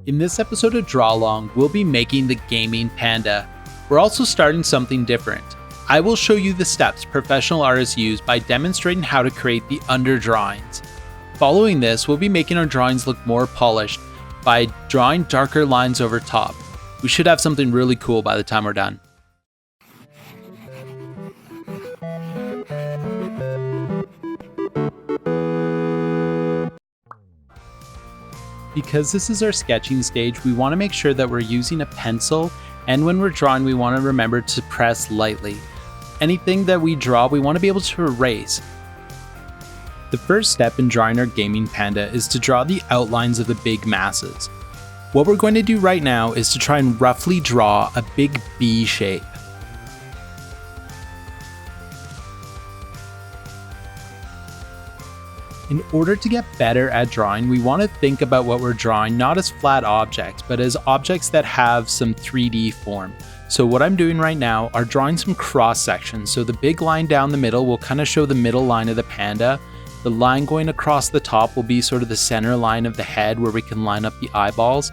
In this episode of Draw Along, we'll be making the gaming panda. We're also starting something different. I will show you the steps professional artists use by demonstrating how to create the underdrawings. Following this, we'll be making our drawings look more polished by drawing darker lines over top. We should have something really cool by the time we're done. Because this is our sketching stage, we want to make sure that we're using a pencil, and when we're drawing, we want to remember to press lightly. Anything that we draw, we want to be able to erase. The first step in drawing our gaming panda is to draw the outlines of the big masses. What we're going to do right now is to try and roughly draw a big B shape. In order to get better at drawing, we want to think about what we're drawing not as flat objects, but as objects that have some 3D form. So what I'm doing right now are drawing some cross sections. So the big line down the middle will kind of show the middle line of the panda. The line going across the top will be sort of the center line of the head where we can line up the eyeballs.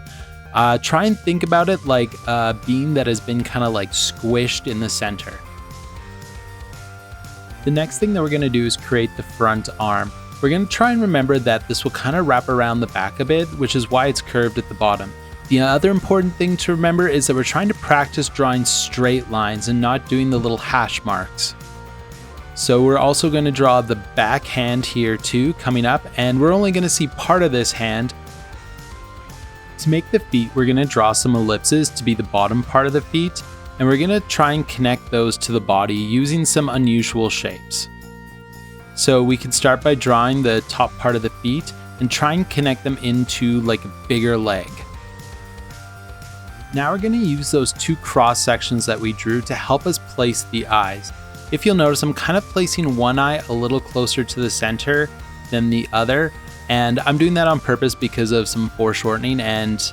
Try and think about it like a bean that has been kind of like squished in the center. The next thing that we're going to do is create the front arm. We're going to try and remember that this will kind of wrap around the back a bit, which is why it's curved at the bottom. The other important thing to remember is that we're trying to practice drawing straight lines and not doing the little hash marks. So we're also going to draw the back hand here too, coming up, and we're only going to see part of this hand. To make the feet, we're going to draw some ellipses to be the bottom part of the feet, and we're going to try and connect those to the body using some unusual shapes. So we can start by drawing the top part of the feet and try and connect them into like a bigger leg. Now we're going to use those two cross sections that we drew to help us place the eyes. If you'll notice, I'm kind of placing one eye a little closer to the center than the other, and I'm doing that on purpose because of some foreshortening, and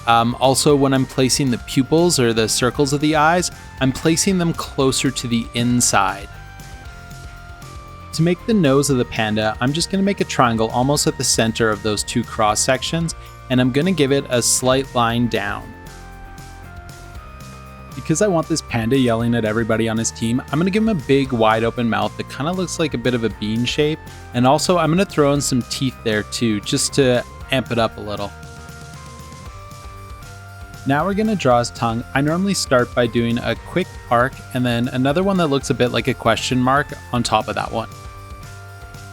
also when I'm placing the pupils or the circles of the eyes, I'm placing them closer to the inside. To make the nose of the panda, I'm just going to make a triangle almost at the center of those two cross sections, and I'm going to give it a slight line down. Because I want this panda yelling at everybody on his team, I'm going to give him a big wide open mouth that kind of looks like a bit of a bean shape, and also I'm going to throw in some teeth there too, just to amp it up a little. Now we're going to draw his tongue. I normally start by doing a quick arc and then another one that looks a bit like a question mark on top of that one.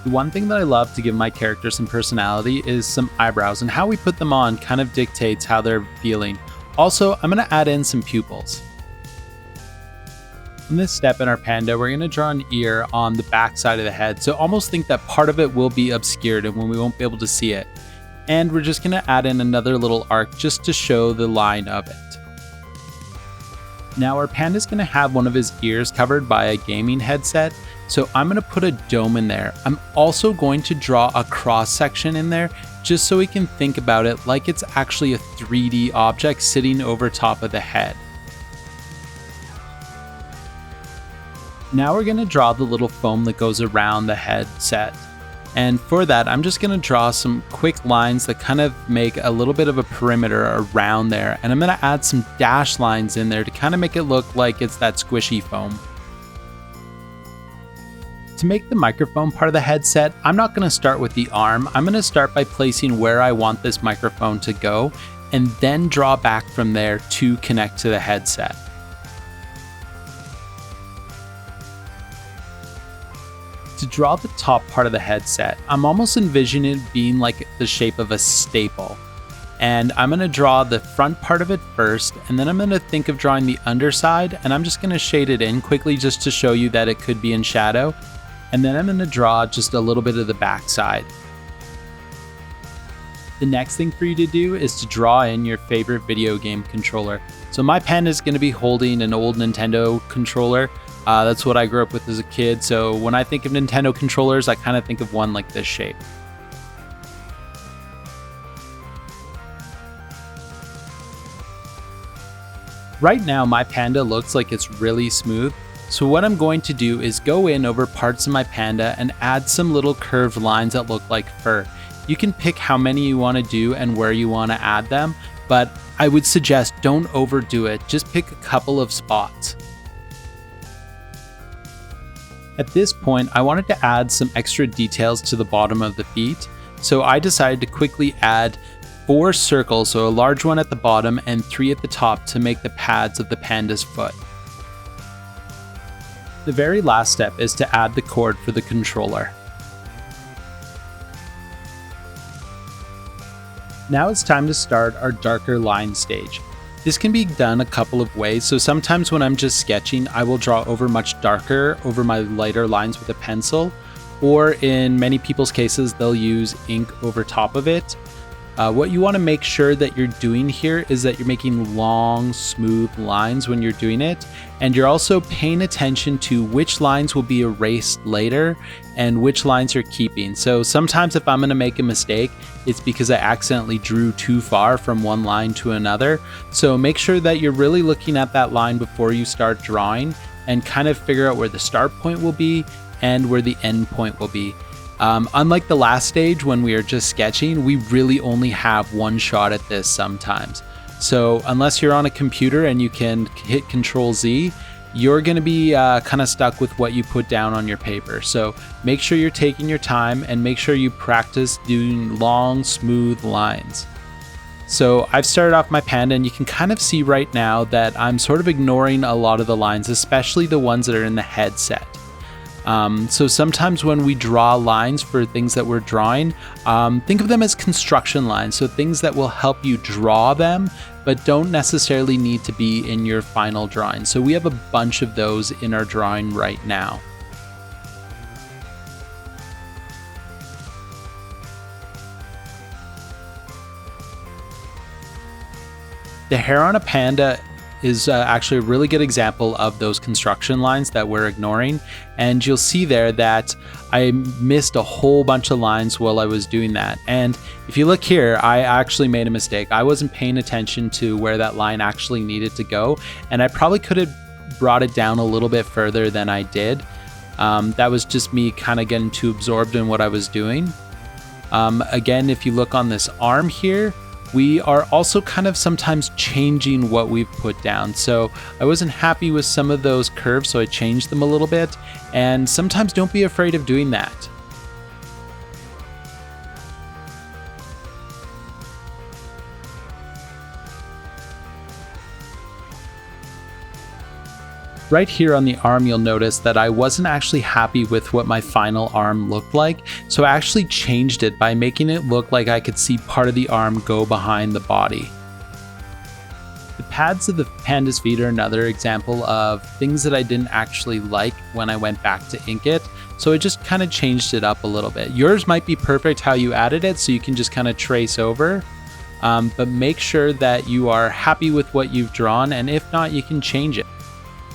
The one thing that I love to give my character some personality is some eyebrows, and how we put them on kind of dictates how they're feeling. Also, I'm going to add in some pupils. In this step in our panda, we're going to draw an ear on the back side of the head, so almost think that part of it will be obscured and when we won't be able to see it. And we're just going to add in another little arc just to show the line of it. Now our panda is going to have one of his ears covered by a gaming headset, so I'm going to put a dome in there. I'm also going to draw a cross section in there just so we can think about it like it's actually a 3D object sitting over top of the head. Now we're going to draw the little foam that goes around the headset. And for that, I'm just going to draw some quick lines that kind of make a little bit of a perimeter around there. And I'm going to add some dash lines in there to kind of make it look like it's that squishy foam. To make the microphone part of the headset, I'm not going to start with the arm. I'm going to start by placing where I want this microphone to go and then draw back from there to connect to the headset. To draw the top part of the headset, I'm almost envisioning it being like the shape of a staple. And I'm going to draw the front part of it first, and then I'm going to think of drawing the underside, and I'm just going to shade it in quickly just to show you that it could be in shadow. And then I'm going to draw just a little bit of the back side. The next thing for you to do is to draw in your favorite video game controller. So my pen is going to be holding an old Nintendo controller. That's what I grew up with as a kid, so when I think of Nintendo controllers, I kind of think of one like this shape. Right now, my panda looks like it's really smooth, so what I'm going to do is go in over parts of my panda and add some little curved lines that look like fur. You can pick how many you want to do and where you want to add them, but I would suggest don't overdo it. Just pick a couple of spots. At this point, I wanted to add some extra details to the bottom of the feet, so I decided to quickly add 4 circles, so a large one at the bottom and 3 at the top to make the pads of the panda's foot. The very last step is to add the cord for the controller. Now it's time to start our darker line stage. This can be done a couple of ways, so sometimes when I'm just sketching, I will draw over much darker over my lighter lines with a pencil, or in many people's cases, they'll use ink over top of it. What you want to make sure that you're doing here is that you're making long, smooth lines when you're doing it, and you're also paying attention to which lines will be erased later and which lines you're keeping. So sometimes if I'm going to make a mistake, it's because I accidentally drew too far from one line to another. So make sure that you're really looking at that line before you start drawing and kind of figure out where the start point will be and where the end point will be. Unlike the last stage when we are just sketching, we really only have one shot at this sometimes. So unless you're on a computer and you can hit Control Z, you're going to be kind of stuck with what you put down on your paper. So make sure you're taking your time and make sure you practice doing long, smooth lines. So I've started off my panda, and you can kind of see right now that I'm sort of ignoring a lot of the lines, especially the ones that are in the headset. So sometimes when we draw lines for things that we're drawing, think of them as construction lines, so things that will help you draw them, but don't necessarily need to be in your final drawing. So we have a bunch of those in our drawing right now. The hair on a panda is actually a really good example of those construction lines that we're ignoring. And you'll see there that I missed a whole bunch of lines while I was doing that. And if you look here, I actually made a mistake. I wasn't paying attention to where that line actually needed to go. And I probably could have brought it down a little bit further than I did. That was just me kind of getting too absorbed in what I was doing. Again, if you look on this arm here, we are also kind of sometimes changing what we've put down. So I wasn't happy with some of those curves, so I changed them a little bit. And sometimes don't be afraid of doing that. Right here on the arm, you'll notice that I wasn't actually happy with what my final arm looked like, so I actually changed it by making it look like I could see part of the arm go behind the body. The pads of the panda's feet are another example of things that I didn't actually like when I went back to ink it, so I just kind of changed it up a little bit. Yours might be perfect how you added it, so you can just kind of trace over, but make sure that you are happy with what you've drawn, and if not, you can change it.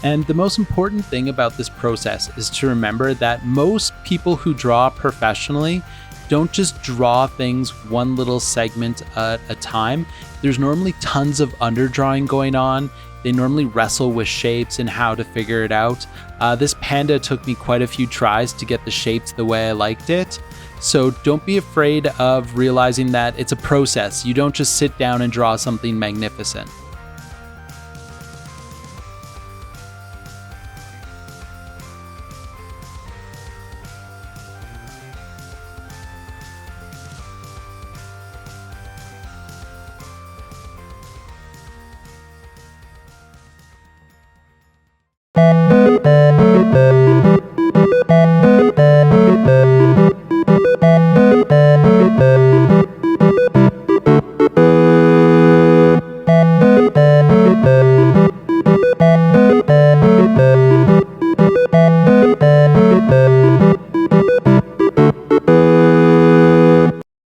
And the most important thing about this process is to remember that most people who draw professionally don't just draw things one little segment at a time. There's normally tons of underdrawing going on. They normally wrestle with shapes and how to figure it out. This panda took me quite a few tries to get the shapes the way I liked it. So don't be afraid of realizing that it's a process. You don't just sit down and draw something magnificent.